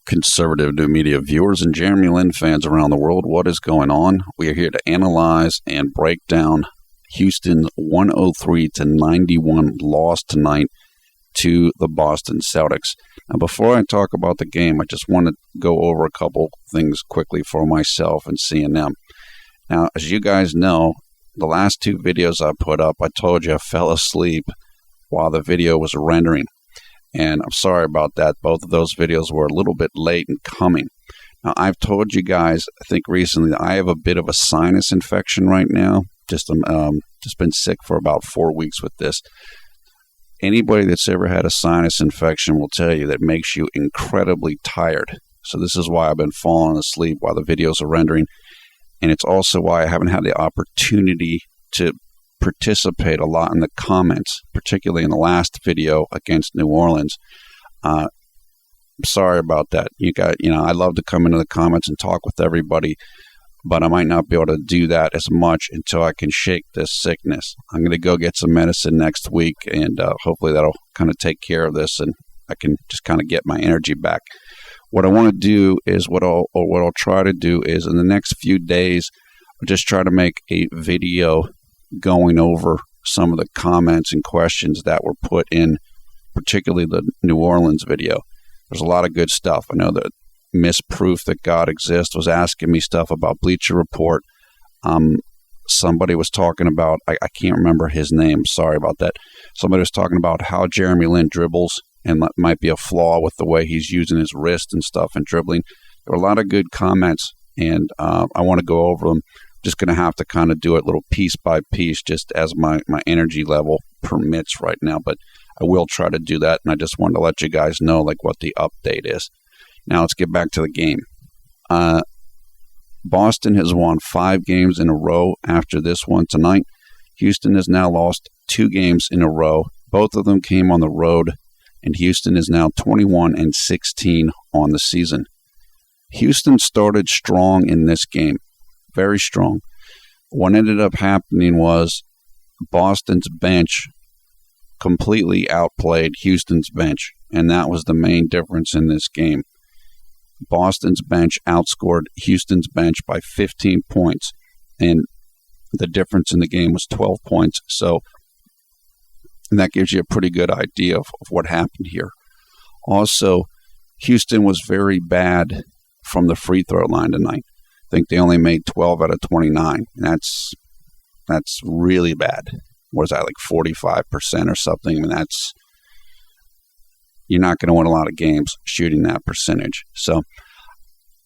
Conservative new media viewers and J-Lin fans around the world, what is going on? We are here to analyze and break down Houston's 103-91 loss tonight to the Boston Celtics. Now, before I talk about the game, I just want to go over a couple things quickly for myself and CNM. Now, as you guys know, the last two videos I put up, I told you I fell asleep while the video was rendering. And I'm sorry about that. Both of those videos were a little bit late in coming. Now, I've told you guys, I think recently, that I have a bit of a sinus infection right now. Just been sick for about 4 weeks with this. Anybody that's ever had a sinus infection will tell you that it makes you incredibly tired. So this is why I've been falling asleep while the videos are rendering. And it's also why I haven't had the opportunity to participate a lot in the comments, particularly in the last video against New Orleans. Sorry about that. I love to come into the comments and talk with everybody, but I might not be able to do that as much until I can shake this sickness. I'm going to go get some medicine next week, and hopefully that'll kind of take care of this, and I can just kind of get my energy back. What I want to do is, what I'll try to do is, in the next few days, I'll just try to make a video going over some of the comments and questions that were put in, particularly the New Orleans video. There's a lot of good stuff. I know that Miss Proof That God Exists was asking me stuff about Bleacher Report. Somebody was talking about, I can't remember his name, sorry about that. Somebody was talking about how Jeremy Lin dribbles, and that might be a flaw with the way he's using his wrist and stuff and dribbling. There were a lot of good comments, and I want to go over them. Just going to have to kind of do it little piece by piece, just as my energy level permits right now. But I will try to do that, and I just wanted to let you guys know what the update is. Now let's get back to the game. Boston has won 5 games in a row after this one tonight. Houston has now lost 2 games in a row. Both of them came on the road, and Houston is now 21-16 on the season. Houston started strong in this game. Very strong. What ended up happening was Boston's bench completely outplayed Houston's bench, and that was the main difference in this game. Boston's bench outscored Houston's bench by 15 points, and the difference in the game was 12 points. So that gives you a pretty good idea of what happened here. Also, Houston was very bad from the free throw line tonight. I think they only made 12 out of 29. That's really bad. What is that, like 45% or something? I mean, you're not going to win a lot of games shooting that percentage. So,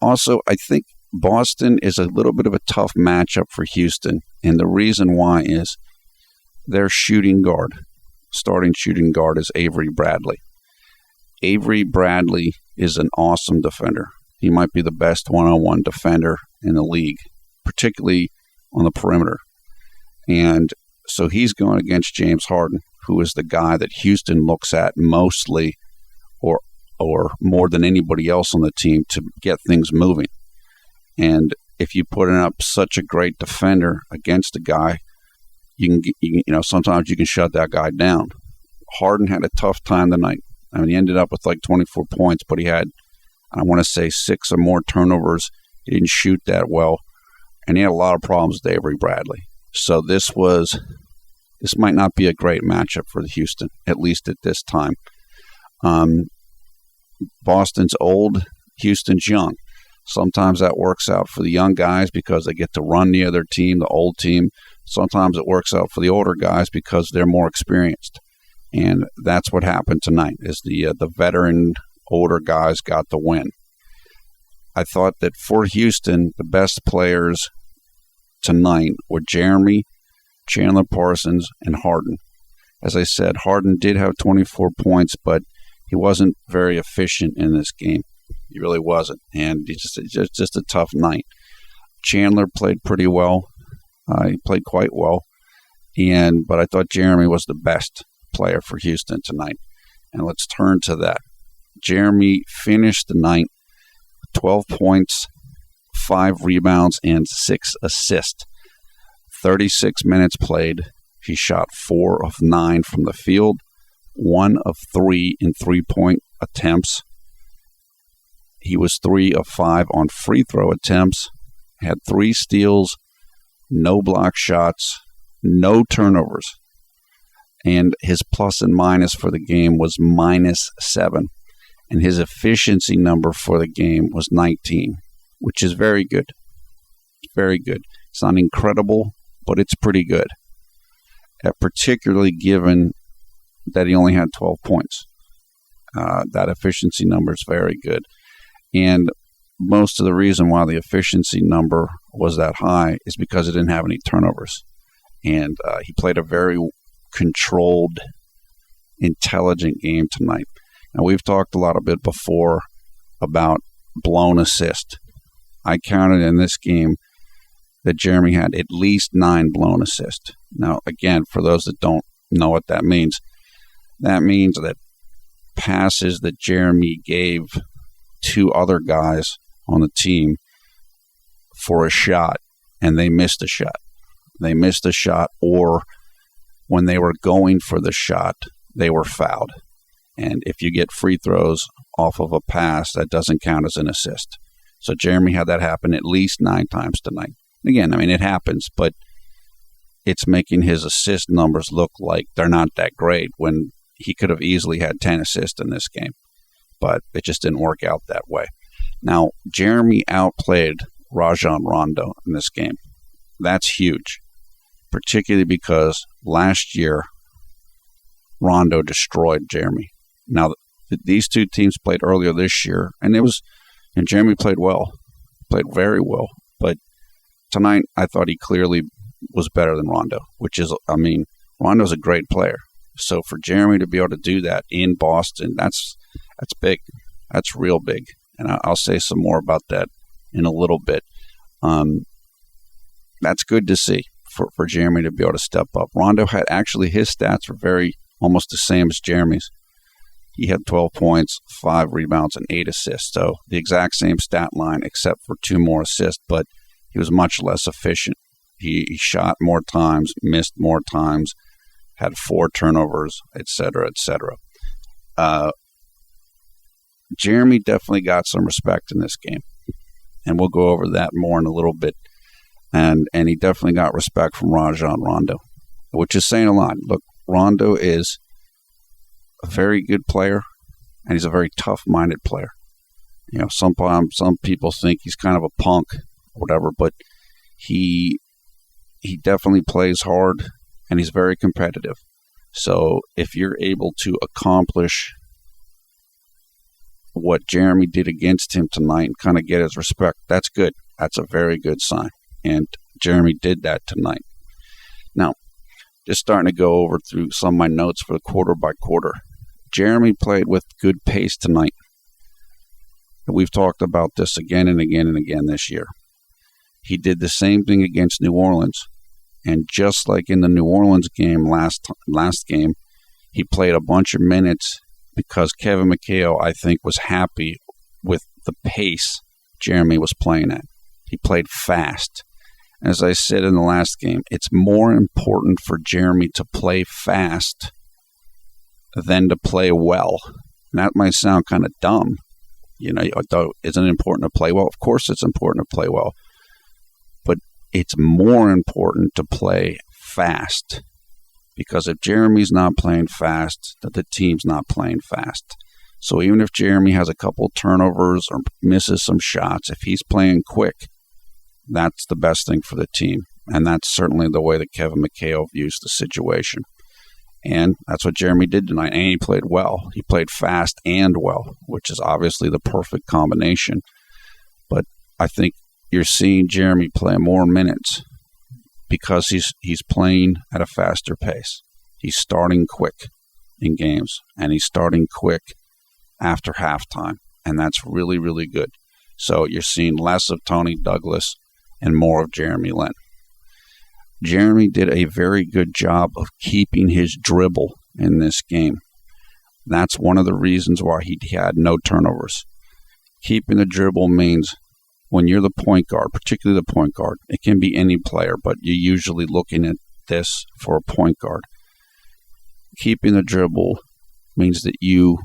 also, I think Boston is a little bit of a tough matchup for Houston, and the reason why is their starting shooting guard is Avery Bradley. Avery Bradley is an awesome defender. He might be the best one-on-one defender in the league, particularly on the perimeter. And so he's going against James Harden, who is the guy that Houston looks at mostly or more than anybody else on the team to get things moving. And if you put up such a great defender against a guy, sometimes you can shut that guy down. Harden had a tough time tonight. I mean, he ended up with like 24 points, but he had, I want to say, 6 or more turnovers. He didn't shoot that well, and he had a lot of problems with Avery Bradley. So this might not be a great matchup for Houston, at least at this time. Boston's old, Houston's young. Sometimes that works out for the young guys because they get to run the other team, the old team. Sometimes it works out for the older guys because they're more experienced. And that's what happened tonight, is the veteran, older guys got the win. I thought that for Houston, the best players tonight were Jeremy, Chandler Parsons, and Harden. As I said, Harden did have 24 points, but he wasn't very efficient in this game. He really wasn't, and it's just a tough night. Chandler played pretty well. He played quite well, but I thought Jeremy was the best player for Houston tonight. And let's turn to that. Jeremy finished the night with 12 points, 5 rebounds, and 6 assists. 36 minutes played. He shot 4 of 9 from the field, 1 of 3 in three-point attempts. He was 3 of 5 on free throw attempts, had 3 steals, no block shots, no turnovers. And his plus and minus for the game was -7. And his efficiency number for the game was 19, which is very good. Very good. It's not incredible, but it's pretty good. Particularly given that he only had 12 points. That efficiency number is very good. And most of the reason why the efficiency number was that high is because he didn't have any turnovers. And he played a very controlled, intelligent game tonight. Now, we've talked a lot a bit before about blown assist. I counted in this game that Jeremy had at least 9 blown assists. Now, again, for those that don't know what that means that passes that Jeremy gave to other guys on the team for a shot, and they missed a shot. They missed a shot, or when they were going for the shot, they were fouled. And if you get free throws off of a pass, that doesn't count as an assist. So Jeremy had that happen at least 9 times tonight. Again, I mean, it happens, but it's making his assist numbers look like they're not that great when he could have easily had 10 assists in this game. But it just didn't work out that way. Now, Jeremy outplayed Rajon Rondo in this game. That's huge, particularly because last year, Rondo destroyed Jeremy. Now, these two teams played earlier this year, and Jeremy played well, played very well. But tonight, I thought he clearly was better than Rondo, Rondo's a great player. So for Jeremy to be able to do that in Boston, that's big. That's real big. And I'll say some more about that in a little bit. That's good to see for Jeremy to be able to step up. Rondo had actually, his stats were almost the same as Jeremy's. He had 12 points, 5 rebounds, and 8 assists. So the exact same stat line except for 2 more assists, but he was much less efficient. He shot more times, missed more times, had 4 turnovers, etc., etc. Jeremy definitely got some respect in this game, and we'll go over that more in a little bit. And he definitely got respect from Rajon Rondo, which is saying a lot. Look, Rondo is a very good player, and he's a very tough-minded player. You know, some people think he's kind of a punk or whatever, but he definitely plays hard, and he's very competitive. So if you're able to accomplish what Jeremy did against him tonight and kind of get his respect, that's good. That's a very good sign. And Jeremy did that tonight. Now, just starting to go over through some of my notes for the quarter by quarter. Jeremy played with good pace tonight. We've talked about this again and again and again this year. He did the same thing against New Orleans. And just like in the New Orleans game last game, he played a bunch of minutes because Kevin McHale, I think, was happy with the pace Jeremy was playing at. He played fast. As I said in the last game, it's more important for Jeremy to play fast than to play well. And that might sound kind of dumb. You know, isn't it important to play well? Of course it's important to play well. But it's more important to play fast. Because if Jeremy's not playing fast, then the team's not playing fast. So even if Jeremy has a couple turnovers or misses some shots, if he's playing quick, that's the best thing for the team. And that's certainly the way that Kevin McHale views the situation. And that's what Jeremy did tonight. And he played well. He played fast and well, which is obviously the perfect combination. But I think you're seeing Jeremy play more minutes because he's playing at a faster pace. He's starting quick in games, and he's starting quick after halftime. And that's really, really good. So you're seeing less of Tony Douglas and more of Jeremy Lin. Jeremy did a very good job of keeping his dribble in this game. That's one of the reasons why he had no turnovers. Keeping the dribble means when you're the point guard, particularly the point guard, it can be any player, but you're usually looking at this for a point guard. Keeping the dribble means that you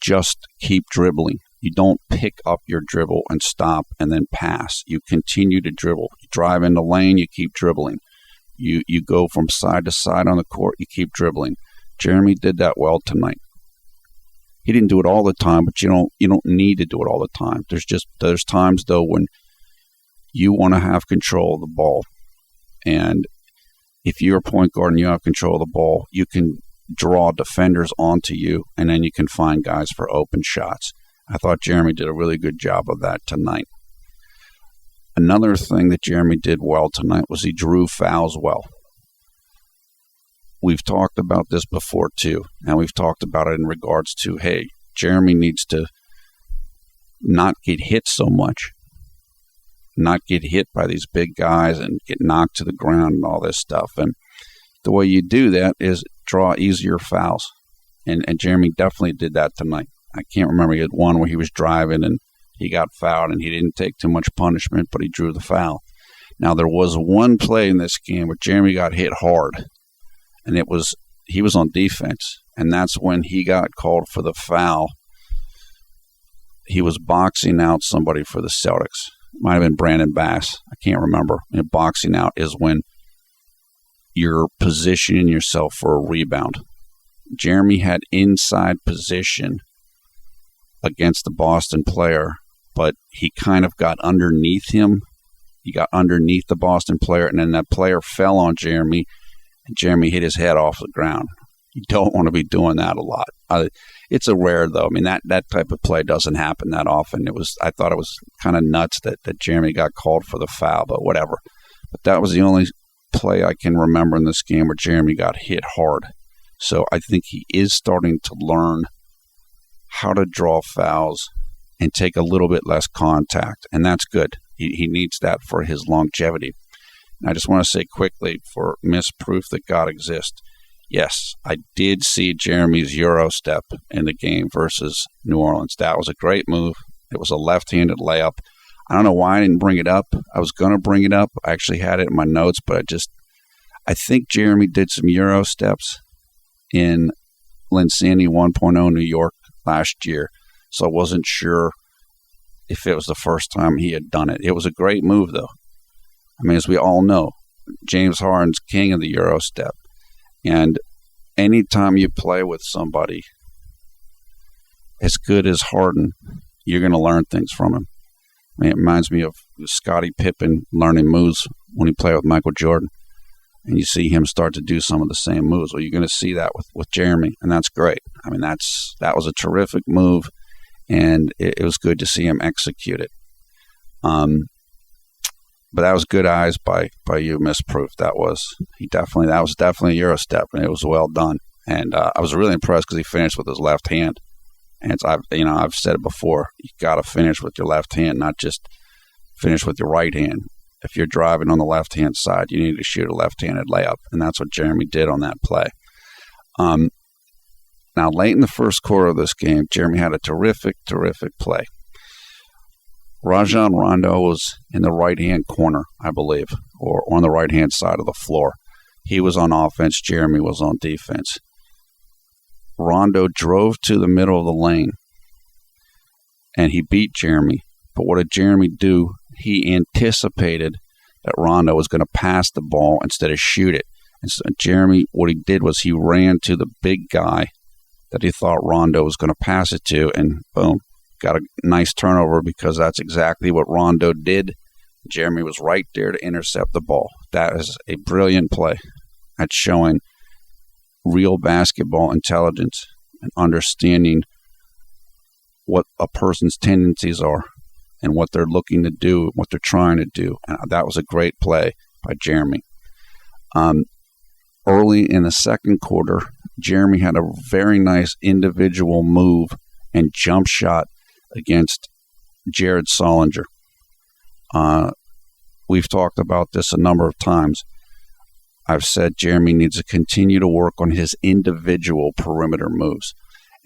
just keep dribbling. You don't pick up your dribble and stop and then pass. You continue to dribble. You drive in the lane, you keep dribbling. You go from side to side on the court, you keep dribbling. Jeremy did that well tonight. He didn't do it all the time, but you don't need to do it all the time. There's times though when you want to have control of the ball. And if you're a point guard and you have control of the ball, you can draw defenders onto you, and then you can find guys for open shots. I thought Jeremy did a really good job of that tonight. Another thing that Jeremy did well tonight was he drew fouls well. We've talked about this before too, and we've talked about it in regards to, hey, Jeremy needs to not get hit so much, not get hit by these big guys and get knocked to the ground and all this stuff. And the way you do that is draw easier fouls. And Jeremy definitely did that tonight. I can't remember. He had one where he was driving and he got fouled and he didn't take too much punishment, but he drew the foul. Now, there was one play in this game where Jeremy got hit hard, and he was on defense, and that's when he got called for the foul. He was boxing out somebody for the Celtics. Might have been Brandon Bass. I can't remember. Boxing out is when you're positioning yourself for a rebound. Jeremy had inside position against the Boston player, but he kind of got underneath him. He got underneath the Boston player, and then that player fell on Jeremy, and Jeremy hit his head off the ground. You don't want to be doing that a lot. It's a rare, though. I mean, that type of play doesn't happen that often. I thought it was kind of nuts that Jeremy got called for the foul, but whatever. But that was the only play I can remember in this game where Jeremy got hit hard. So I think he is starting to learn how to draw fouls and take a little bit less contact, and that's good. He needs that for his longevity. And I just want to say quickly for misproof that God exists, yes, I did see Jeremy's Euro step in the game versus New Orleans. That was a great move. It was a left-handed layup. I don't know why I didn't bring it up. I was going to bring it up. I actually had it in my notes, but I think Jeremy did some Euro steps in Lincini 1.0 New York last year, so I wasn't sure if it was the first time he had done it. It was a great move, though. I mean, as we all know, James Harden's king of the Euro step, and anytime you play with somebody as good as Harden, you're going to learn things from him. I mean, it reminds me of Scottie Pippen learning moves when he played with Michael Jordan, and you see him start to do some of the same moves. Well, you're going to see that with Jeremy, and that's great. I mean, that was a terrific move, and it was good to see him execute it. But that was good eyes by you, Misproof. That was definitely a Euro step, and it was well done. And I was really impressed because he finished with his left hand. And I've said it before, you got to finish with your left hand, not just finish with your right hand. If you're driving on the left-hand side, you need to shoot a left-handed layup, and that's what Jeremy did on that play. Now, late in the first quarter of this game, Jeremy had a terrific play. Rajon Rondo was in the right-hand corner, I believe, or on the right-hand side of the floor. He was on offense. Jeremy was on defense. Rondo drove to the middle of the lane, and he beat Jeremy. But what did Jeremy do? He anticipated that Rondo was going to pass the ball instead of shoot it. And so Jeremy, what he did was he ran to the big guy that he thought Rondo was going to pass it to, and boom, got a nice turnover because that's exactly what Rondo did. Jeremy was right there to intercept the ball. That is a brilliant play. That's showing real basketball intelligence and understanding what a person's tendencies are and what they're looking to do, what they're trying to do. And that was a great play by Jeremy. Early in the second quarter, Jeremy had a very nice individual move and jump shot against Jared Solinger. We've talked about this a number of times. I've said Jeremy needs to continue to work on his individual perimeter moves.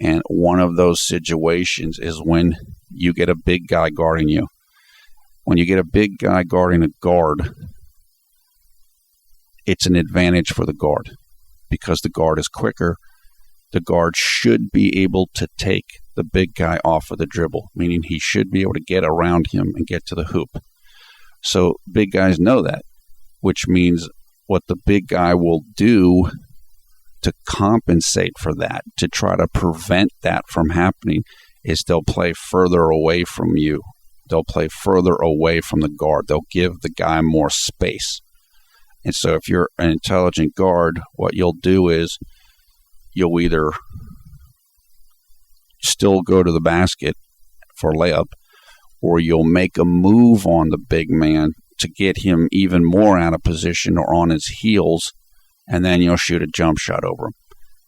And one of those situations is when you get a big guy guarding you. When you get a big guy guarding a guard, it's an advantage for the guard because the guard is quicker. The guard should be able to take the big guy off of the dribble, meaning he should be able to get around him and get to the hoop. So big guys know that, which means what the big guy will do to compensate for that, to try to prevent that from happening, is they'll play further away from you. They'll play further away from the guard. They'll give the guy more space. And so if you're an intelligent guard, what you'll do is you'll either still go to the basket for a layup, or you'll make a move on the big man to get him even more out of position or on his heels, and then you'll shoot a jump shot over him.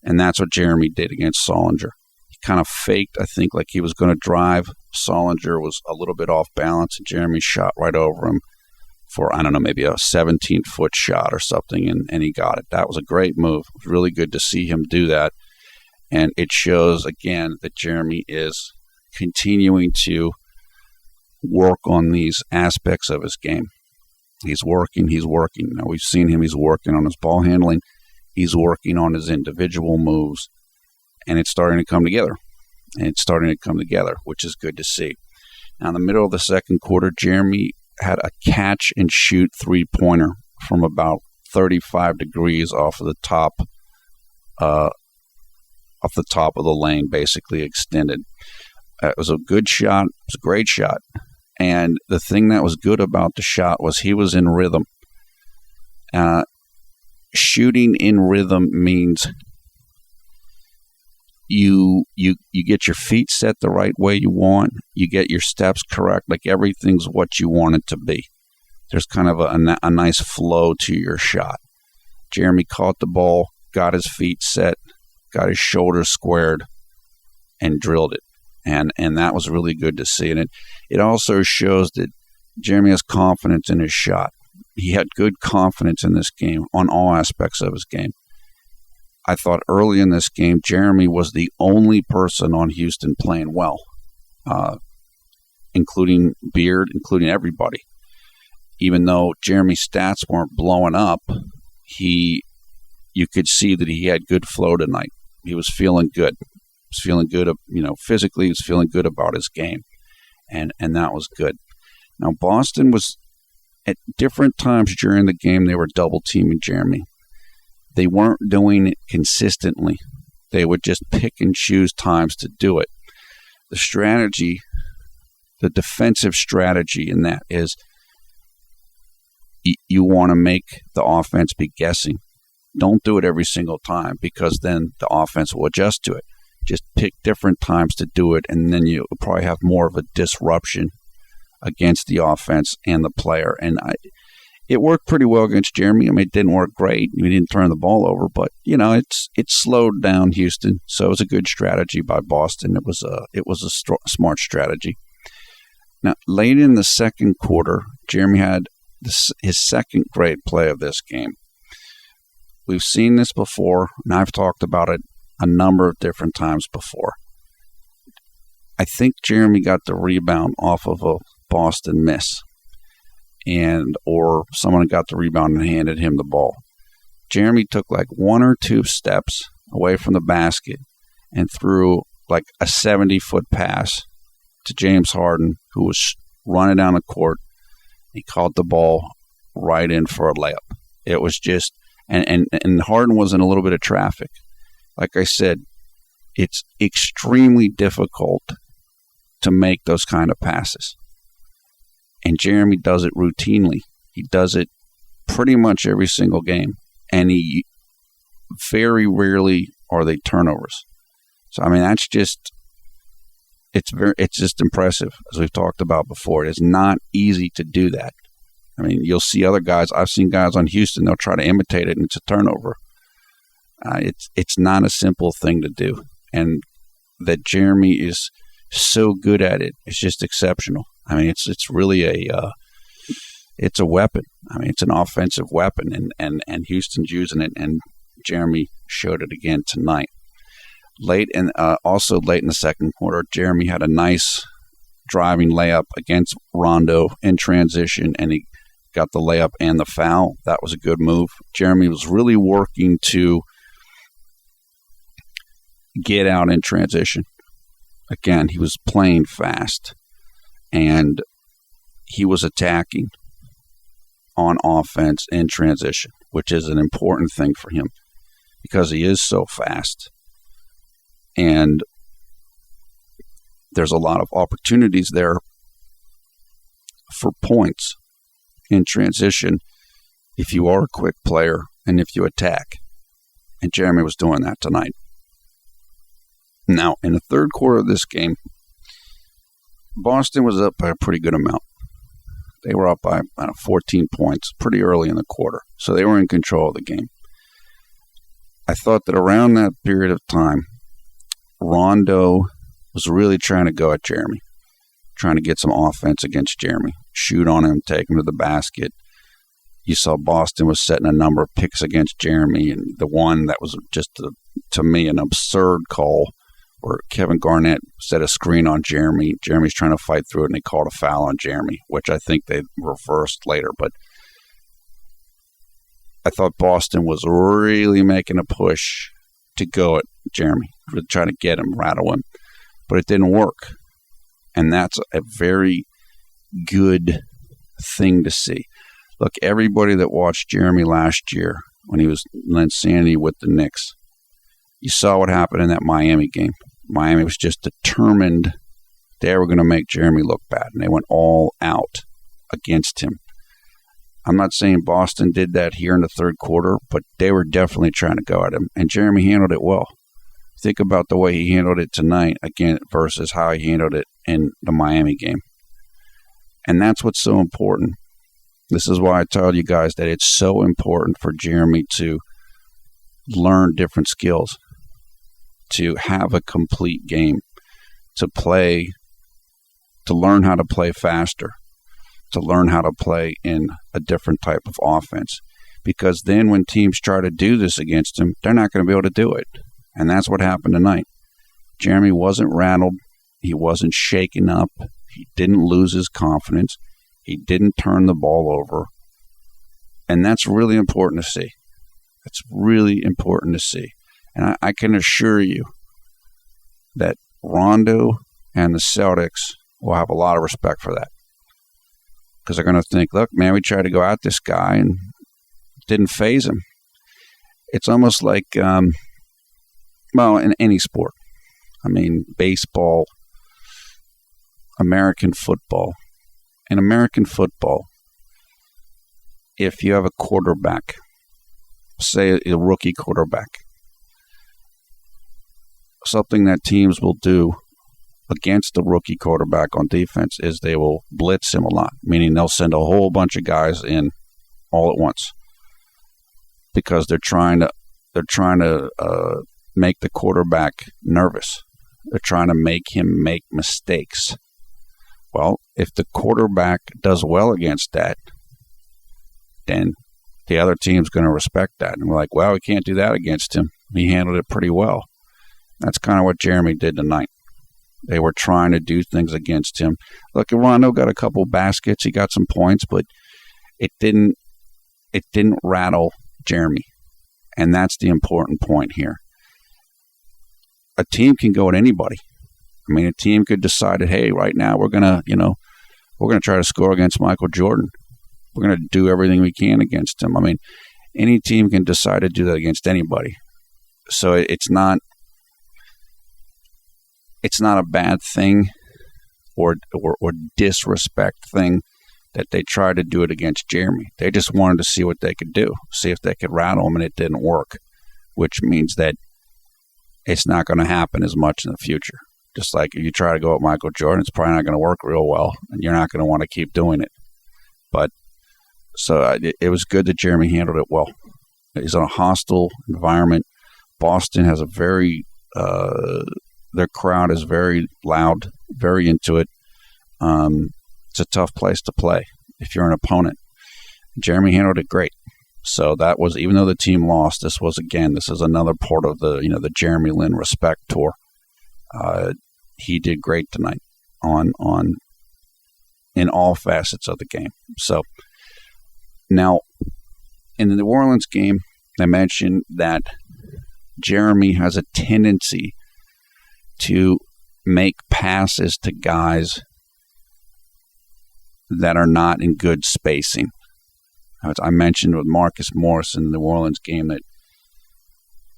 And that's what Jeremy did against Solinger. He kind of faked, I think, like he was going to drive. Solinger was a little bit off balance, and Jeremy shot right over him for, I don't know, maybe a 17-foot shot or something, and he got it. That was a great move. It was really good to see him do that. And it shows, again, that Jeremy is continuing to work on these aspects of his game. He's working. Now, we've seen him. He's working on his ball handling. He's working on his individual moves. And it's starting to come together. Which is good to see. Now, in the middle of the second quarter, Jeremy had a catch-and-shoot three-pointer from about 35 degrees off the top of the lane, basically extended. It was a good shot. It was a great shot. And the thing that was good about the shot was he was in rhythm. Shooting in rhythm means you get your feet set the right way you want. You get your steps correct. Like everything's what you want it to be. There's kind of a nice flow to your shot. Jeremy caught the ball, got his feet set, got his shoulders squared, and drilled it. And that was really good to see. And it also shows that Jeremy has confidence in his shot. He had good confidence in this game on all aspects of his game. I thought early in this game, Jeremy was the only person on Houston playing well, including Beard, including everybody. Even though Jeremy's stats weren't blowing up, you could see that he had good flow tonight. He was feeling good. He was feeling good, physically. He was feeling good about his game, and that was good. Now, Boston was, at different times during the game, they were double-teaming Jeremy. They weren't doing it consistently. They would just pick and choose times to do it. The strategy, the defensive strategy in that is you want to make the offense be guessing. Don't do it every single time, because then the offense will adjust to it. Just pick different times to do it, and then you'll probably have more of a disruption against the offense and the player. And it worked pretty well against Jeremy. I mean, it didn't work great. We didn't turn the ball over, but it slowed down Houston. So it was a good strategy by Boston. It was a smart strategy. Now, late in the second quarter, Jeremy had his second great play of this game. We've seen this before, and I've talked about it a number of different times before. I think Jeremy got the rebound off of a Boston miss, or someone got the rebound and handed him the ball. Jeremy took like one or two steps away from the basket and threw like a 70-foot pass to James Harden, who was running down the court. He caught the ball right in for a layup. It was just, and Harden was in a little bit of traffic. Like I said, it's extremely difficult to make those kind of passes. And Jeremy does it routinely. He does it pretty much every single game. And he very rarely are they turnovers. So, I mean, that's just, it's just impressive, as we've talked about before. It is not easy to do that. I mean, you'll see other guys. I've seen guys on Houston, they'll try to imitate it, and it's a turnover. It's not a simple thing to do. And that Jeremy is so good at it, it's just exceptional. I mean, it's really it's a weapon. I mean, it's an offensive weapon, and Houston's using it, and Jeremy showed it again tonight. Also late in the second quarter, Jeremy had a nice driving layup against Rondo in transition, and he got the layup and the foul. That was a good move. Jeremy was really working to get out in transition. Again, he was playing fast, and he was attacking on offense in transition, which is an important thing for him because he is so fast. And there's a lot of opportunities there for points in transition if you are a quick player and if you attack. And Jeremy was doing that tonight. Now, in the third quarter of this game, Boston was up by a pretty good amount. They were up by 14 points pretty early in the quarter, so they were in control of the game. I thought that around that period of time, Rondo was really trying to go at Jeremy, trying to get some offense against Jeremy, shoot on him, take him to the basket. You saw Boston was setting a number of picks against Jeremy, and the one that was just, to me, an absurd call where Kevin Garnett set a screen on Jeremy. Jeremy's trying to fight through it, and they called a foul on Jeremy, which I think they reversed later. But I thought Boston was really making a push to go at Jeremy, to try to get him, rattle him. But it didn't work. And that's a very good thing to see. Look, everybody that watched Jeremy last year when he was in insanity with the Knicks, you saw what happened in that Miami game. Miami was just determined they were going to make Jeremy look bad, and they went all out against him. I'm not saying Boston did that here in the third quarter, but they were definitely trying to go at him, and Jeremy handled it well. Think about the way he handled it tonight again versus how he handled it in the Miami game. And that's what's so important. This is why I tell you guys that it's so important for Jeremy to learn different skills, to have a complete game, to learn how to play faster, to learn how to play in a different type of offense. Because then when teams try to do this against him, they're not going to be able to do it. And that's what happened tonight. Jeremy wasn't rattled. He wasn't shaken up. He didn't lose his confidence. He didn't turn the ball over. And that's really important to see. It's really important to see. And I can assure you that Rondo and the Celtics will have a lot of respect for that. Because they're going to think, look, man, we tried to go at this guy and it didn't faze him. It's almost like, in any sport. I mean, baseball, American football. In American football, if you have a quarterback, say a rookie quarterback, something that teams will do against the rookie quarterback on defense is they will blitz him a lot, meaning they'll send a whole bunch of guys in all at once because they're trying to make the quarterback nervous. They're trying to make him make mistakes. Well, if the quarterback does well against that, then the other team's going to respect that. And we're like, well, we can't do that against him. He handled it pretty well. That's kind of what Jeremy did tonight. They were trying to do things against him. Look, Rondo got a couple baskets. He got some points, but it didn't rattle Jeremy. And that's the important point here. A team can go at anybody. I mean, a team could decide that, hey, right now we're gonna try to score against Michael Jordan. We're gonna do everything we can against him. I mean, any team can decide to do that against anybody. So it's not a bad thing or disrespect thing that they tried to do it against Jeremy. They just wanted to see what they could do, see if they could rattle him, and it didn't work, which means that it's not going to happen as much in the future. Just like if you try to go at Michael Jordan, it's probably not going to work real well, and you're not going to want to keep doing it. But so it was good that Jeremy handled it well. He's in a hostile environment. Boston has their crowd is very loud, very into it. It's a tough place to play if you're an opponent. Jeremy handled it great. So that was, even though the team lost, this is another part of the Jeremy Lin Respect Tour. He did great tonight in all facets of the game. So now in the New Orleans game, I mentioned that Jeremy has a tendency to make passes to guys that are not in good spacing. As I mentioned with Marcus Morris in the New Orleans game, that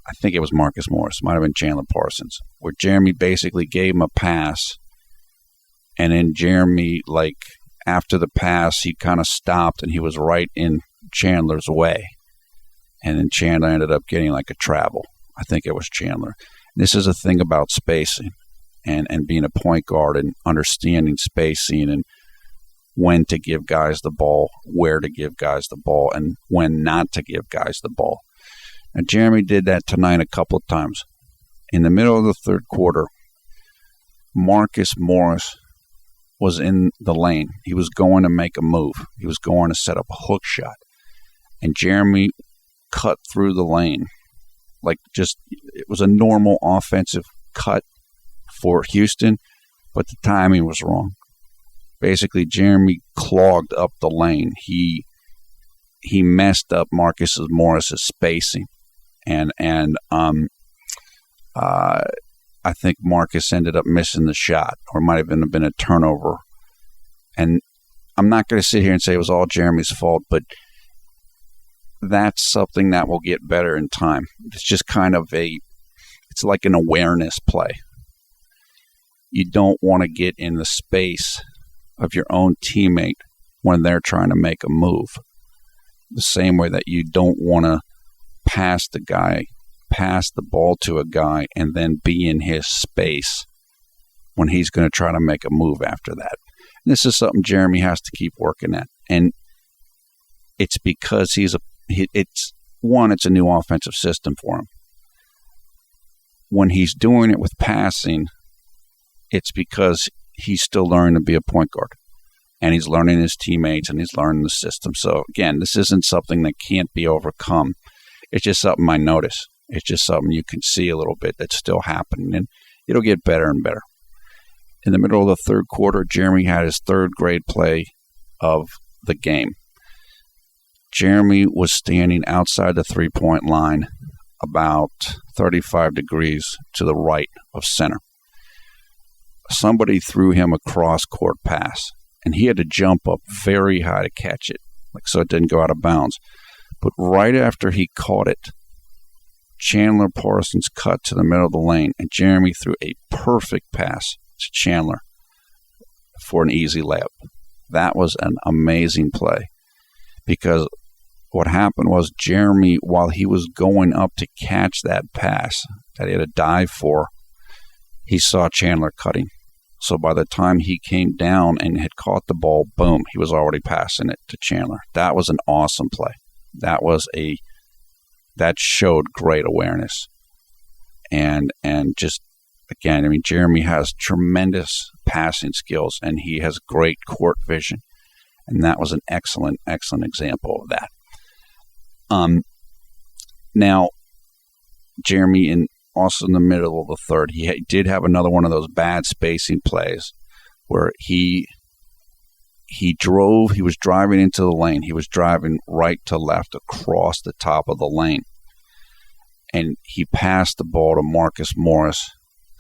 I think it was Marcus Morris, might have been Chandler Parsons, where Jeremy basically gave him a pass, and then Jeremy, like, after the pass, he kind of stopped, and he was right in Chandler's way. And then Chandler ended up getting like a travel. I think it was Chandler. This is a thing about spacing and being a point guard and understanding spacing and when to give guys the ball, where to give guys the ball, and when not to give guys the ball. And Jeremy did that tonight a couple of times. In the middle of the third quarter, Marcus Morris was in the lane. He was going to make a move. He was going to set up a hook shot. And Jeremy cut through the lane. Like, just, it was a normal offensive cut for Houston, but the timing was wrong. Basically, Jeremy clogged up the lane. He messed up Marcus Morris's spacing. And I think Marcus ended up missing the shot, or it might have been a turnover. And I'm not going to sit here and say it was all Jeremy's fault, but that's something that will get better in time. It's just kind of it's like an awareness play. You don't want to get in the space of your own teammate when they're trying to make a move. The same way that you don't want to pass the ball to a guy and then be in his space when he's going to try to make a move after that. And this is something Jeremy has to keep working at. And it's because it's a new offensive system for him. When he's doing it with passing, it's because he's still learning to be a point guard. And he's learning his teammates and he's learning the system. So, again, this isn't something that can't be overcome. It's just something I notice. It's just something you can see a little bit that's still happening. And it'll get better and better. In the middle of the third quarter, Jeremy had his third grade play of the game. Jeremy was standing outside the three-point line about 35 degrees to the right of center. Somebody threw him a cross-court pass, and he had to jump up very high to catch it, so it didn't go out of bounds. But right after he caught it, Chandler Parsons cut to the middle of the lane, and Jeremy threw a perfect pass to Chandler for an easy layup. That was an amazing play, because what happened was Jeremy, while he was going up to catch that pass that he had to dive for, he saw Chandler cutting. So by the time he came down and had caught the ball, boom, he was already passing it to Chandler. That was an awesome play. That showed great awareness. And just, again, I mean, Jeremy has tremendous passing skills, and he has great court vision. And that was an excellent, excellent example of that. Now, Jeremy, also in the middle of the third, he did have another one of those bad spacing plays where he was driving into the lane. He was driving right to left across the top of the lane. And he passed the ball to Marcus Morris,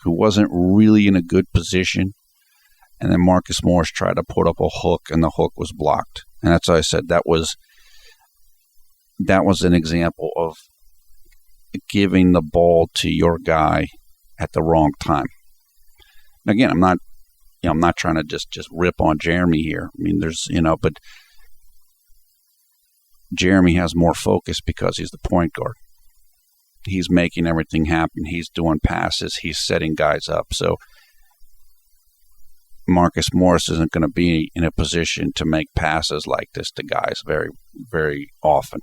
who wasn't really in a good position. And then Marcus Morris tried to put up a hook, and the hook was blocked. And that's why I said that was an example of giving the ball to your guy at the wrong time. And again, I'm not trying to just rip on Jeremy here. I mean, but Jeremy has more focus because he's the point guard. He's making everything happen. He's doing passes. He's setting guys up. So Marcus Morris isn't going to be in a position to make passes like this to guys very, very often.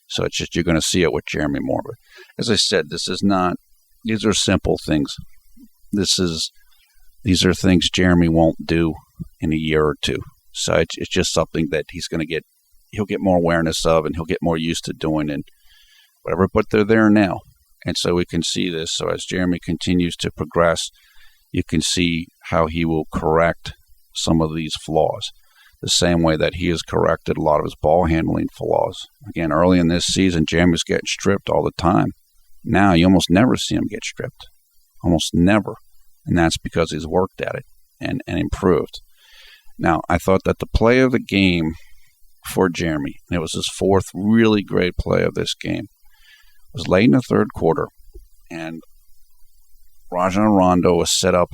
So it's just, you're going to see it with Jeremy more. But as I said, these are simple things. These are things Jeremy won't do in a year or two. So it's just something that he'll get more awareness of, and he'll get more used to doing and whatever. But they're there now. And so we can see this. So as Jeremy continues to progress, you can see how he will correct some of these flaws. The same way that he has corrected a lot of his ball handling flaws. Again, early in this season, Jeremy was getting stripped all the time. Now you almost never see him get stripped. Almost never. and that's because he's worked at it and improved. Now, I thought that the play of the game for Jeremy, and it was his fourth really great play of this game, was late in the third quarter, and Rajon Rondo was set up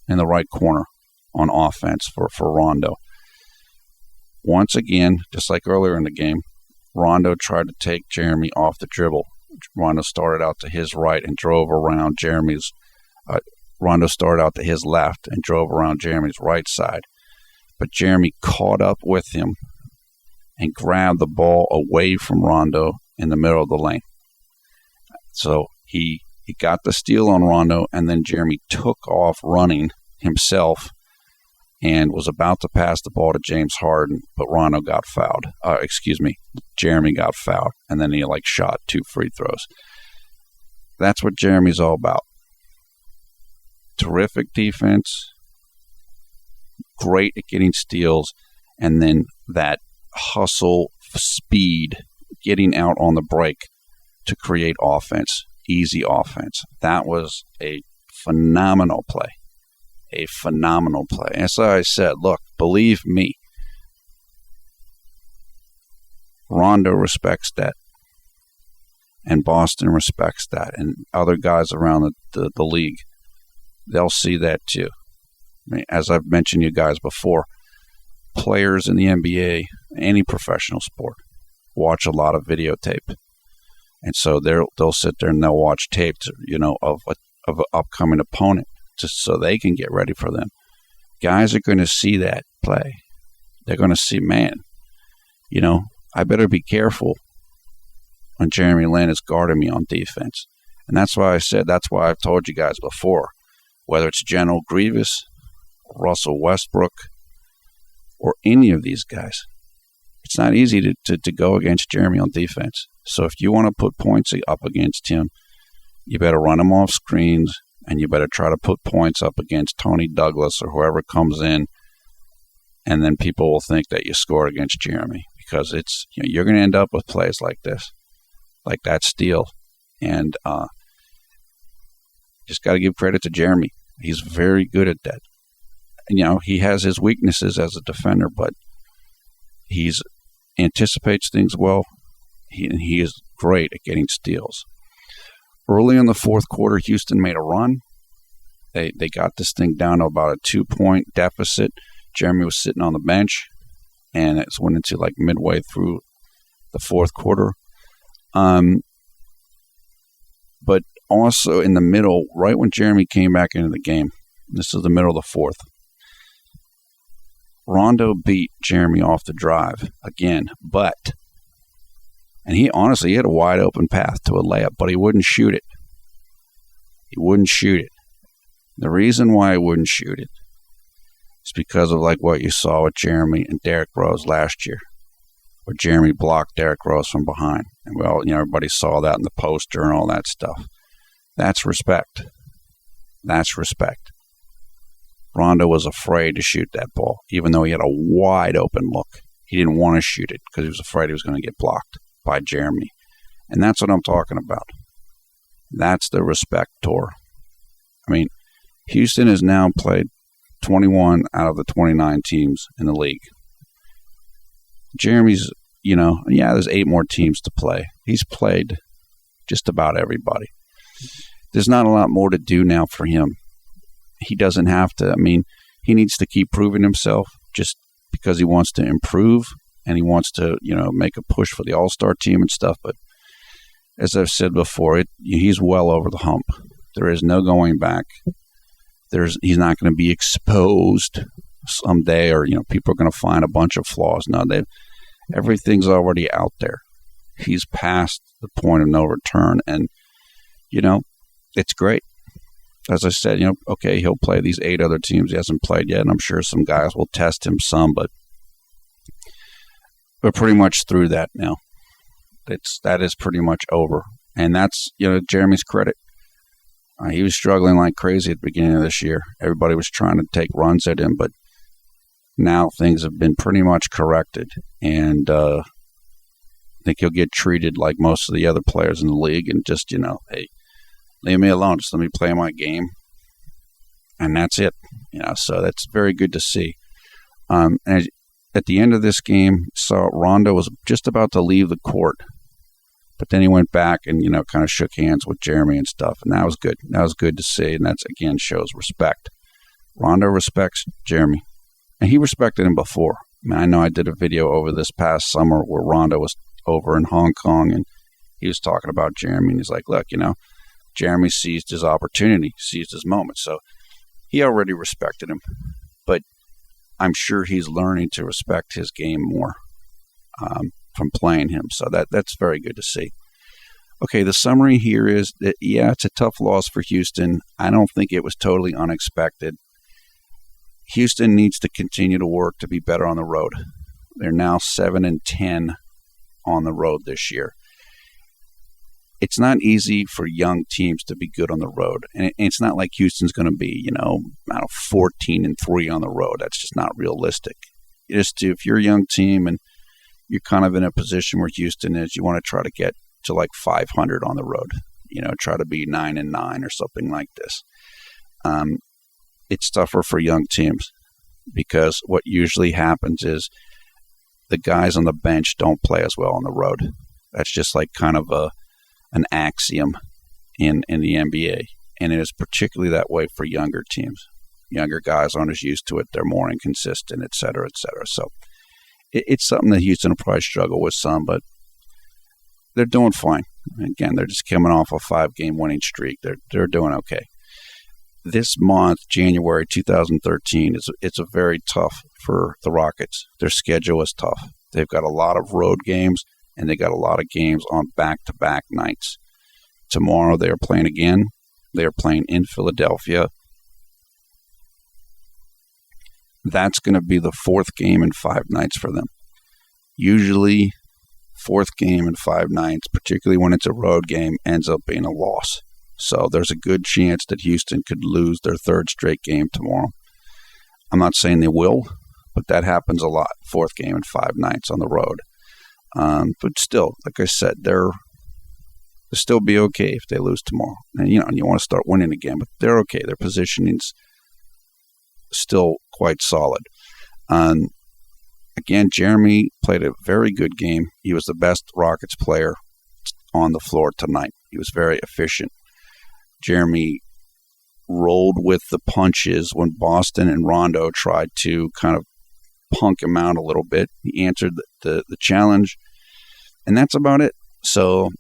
in the right corner on offense for Rondo. Once again, just like earlier in the game, Rondo tried to take Jeremy off the dribble. Rondo started out to his right and drove around Rondo started out to his left and drove around Jeremy's right side. But Jeremy caught up with him and grabbed the ball away from Rondo in the middle of the lane. So he got the steal on Rondo, and then Jeremy took off running himself and was about to pass the ball to James Harden, but Rondo got fouled. Jeremy got fouled, and then he shot 2 free throws. That's what Jeremy's all about. Terrific defense, great at getting steals, and then that hustle, speed, getting out on the break to create offense, easy offense. That was a phenomenal play. A phenomenal play. And so I said, look, believe me, Rondo respects that, and Boston respects that, and other guys around the league, they'll see that too. I mean, as I've mentioned you guys before, players in the NBA, any professional sport, watch a lot of videotape, and so they'll sit there and they'll watch tapes, of an upcoming opponent, just so they can get ready for them. Guys are going to see that play. They're going to see, man, I better be careful when Jeremy Lin is guarding me on defense. And that's why I've told you guys before, whether it's General Grievous, Russell Westbrook, or any of these guys, it's not easy to go against Jeremy on defense. So if you want to put points up against him, you better run him off screens, and you better try to put points up against Tony Douglas or whoever comes in, and then people will think that you scored against Jeremy, because you're going to end up with plays like this, like that steal. And just got to give credit to Jeremy. He's very good at that. And, he has his weaknesses as a defender, but he anticipates things well. He is great at getting steals. Early in the fourth quarter, Houston made a run. They got this thing down to about a 2-point deficit. Jeremy was sitting on the bench, and it went into midway through the fourth quarter. But also in the middle, right when Jeremy came back into the game, this is the middle of the fourth, Rondo beat Jeremy off the drive again, and he had a wide open path to a layup, but he wouldn't shoot it. The reason why he wouldn't shoot it is because of what you saw with Jeremy and Derrick Rose last year, where Jeremy blocked Derrick Rose from behind. And everybody saw that in the poster and all that stuff. That's respect. Rondo was afraid to shoot that ball, even though he had a wide open look. He didn't want to shoot it because he was afraid he was going to get blocked by Jeremy. And that's what I'm talking about. That's the respect tour. I mean, Houston has now played 21 out of the 29 teams in the league. Jeremy's, there's 8 more teams to play. He's played just about everybody. There's not a lot more to do now for him. He doesn't have to. He needs to keep proving himself just because he wants to improve and he wants to, make a push for the All-Star team and stuff. But as I've said before, he's well over the hump. There is no going back. He's not going to be exposed someday, or people are going to find a bunch of flaws. No, everything's already out there. He's past the point of no return, and it's great. As I said, okay, he'll play these 8 other teams he hasn't played yet, and I'm sure some guys will test him some, but we're pretty much through that now. That is pretty much over, and that's Jeremy's credit. He was struggling like crazy at the beginning of this year. Everybody was trying to take runs at him, but now things have been pretty much corrected, and I think he'll get treated like most of the other players in the league, and just hey, leave me alone. Just let me play my game. and that's it. So that's very good to see. And at the end of this game, saw Rondo was just about to leave the court, but then he went back and kind of shook hands with Jeremy and stuff, and that was good. That was good to see, and that's again shows respect. Rondo respects Jeremy, and he respected him before. I know I did a video over this past summer where Rondo was over in Hong Kong, and he was talking about Jeremy, and he's like, look, Jeremy seized his opportunity, seized his moment. So he already respected him, but I'm sure he's learning to respect his game more from playing him. So that's very good to see. Okay, the summary here is that, it's a tough loss for Houston. I don't think it was totally unexpected. Houston needs to continue to work to be better on the road. They're now 7-10 on the road this year. It's not easy for young teams to be good on the road. And it's not like Houston's going to be, 14-3 on the road. That's just not realistic. If you're a young team and you're kind of in a position where Houston is, you want to try to get to like 500 on the road. Try to be 9-9 or something like this. It's tougher for young teams because what usually happens is the guys on the bench don't play as well on the road. That's just like kind of an axiom in the NBA, and it is particularly that way for younger teams. Younger guys aren't as used to it. They're more inconsistent, et cetera, et cetera. So it's something that Houston will probably struggle with some, but they're doing fine. Again, they're just coming off a 5-game winning streak. They're doing okay. This month, January 2013, it's a very tough for the Rockets. Their schedule is tough. They've got a lot of road games, and they got a lot of games on back-to-back nights. Tomorrow they are playing again. They are playing in Philadelphia. That's going to be the 4th game in 5 nights for them. Usually, 4th game in 5 nights, particularly when it's a road game, ends up being a loss. So there's a good chance that Houston could lose their 3rd straight game tomorrow. I'm not saying they will, but that happens a lot. 4th game in 5 nights on the road. But still, like I said, they'll still be okay if they lose tomorrow. And you want to start winning again, but they're okay. Their positioning's still quite solid. Again, Jeremy played a very good game. He was the best Rockets player on the floor tonight. He was very efficient. Jeremy rolled with the punches when Boston and Rondo tried to kind of punk him out a little bit. He answered the challenge, and that's about it. So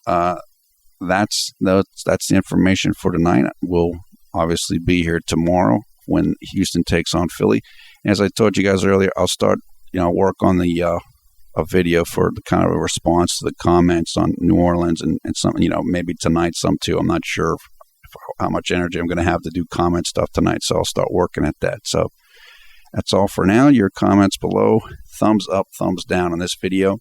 that's the information for tonight. We'll obviously be here tomorrow when Houston takes on Philly. As I told you guys earlier, I'll start work on the a video for the kind of a response to the comments on New Orleans and something, maybe tonight some too. I'm not sure how much energy I'm going to have to do comment stuff tonight, so I'll start working at that. So that's all for now. Your comments below, thumbs up, thumbs down on this video.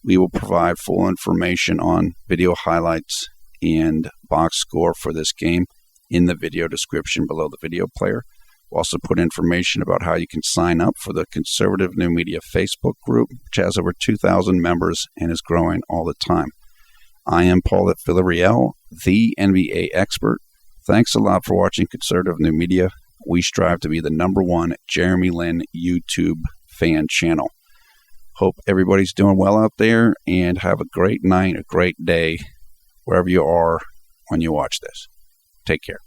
We will provide full information on video highlights and box score for this game in the video description below the video player. We'll also put information about how you can sign up for the Conservative New Media Facebook group, which has over 2,000 members and is growing all the time. I am Paul at Villarreal, the NBA expert. Thanks a lot for watching Conservative New Media. We strive to be the #1 Jeremy Lin YouTube fan channel. Hope everybody's doing well out there, and have a great night, a great day, wherever you are when you watch this. Take care.